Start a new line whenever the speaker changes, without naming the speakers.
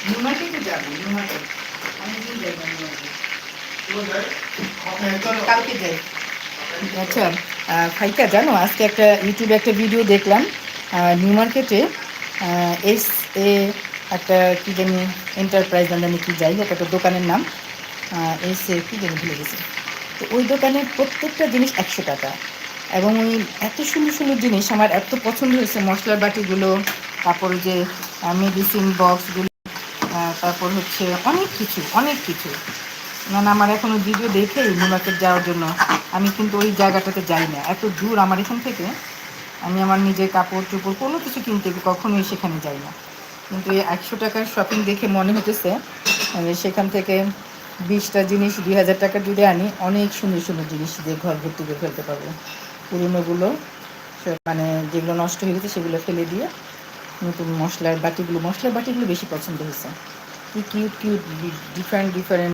New মার্কেটে যাবো, new market অনেকদিন যাই না নিউ মার্কেট, কালকে যাই। আচ্ছা, ফাইকা জানো আজকে একটা ইউটিউবে একটা ভিডিও দেখলাম, নিউ মার্কেটে এস এ একটা কী জানি এন্টারপ্রাইজ না জানি কী, যাই হোক একটা দোকানের নাম, এস এ কী জানি ভুলে গেছি। তো ওই দোকানে প্রত্যেকটা জিনিস 100 টাকা, এবং ওই এত সুন্দর সুন্দর জিনিস আমার এত পছন্দ হয়েছে, মশলার বাটিগুলো, তারপর যে মেডিসিন বক্সগুলো, তারপর হচ্ছে অনেক কিছু অনেক কিছু। মানে আমার এখনও ভিডিও দেখেই নিউ মার্কেট যাওয়ার জন্য, আমি কিন্তু ওই জায়গাটাতে যাই না, এত দূর আমার এখান থেকে, আমি আমার নিজের কাপড় চোপড় কোনো কিছু কিনতে কখনোই সেখানে যাই না। কিন্তু এই 100 টাকার শপিং দেখে মনে হতেছে সেখান থেকে 20টা জিনিস 2000 টাকার যদি আনি, অনেক সুন্দর সুন্দর জিনিস দিয়ে ঘর ভর্তি করে ফেলতে পারবো। পুরোনোগুলো মানে যেগুলো নষ্ট হয়ে গেছে সেগুলো ফেলে দিয়ে নতুন মশলার বাটিগুলো বেশি পছন্দ হয়েছে। কি কিউট কিউট ডিফারেন্ট ডিফারেন্ট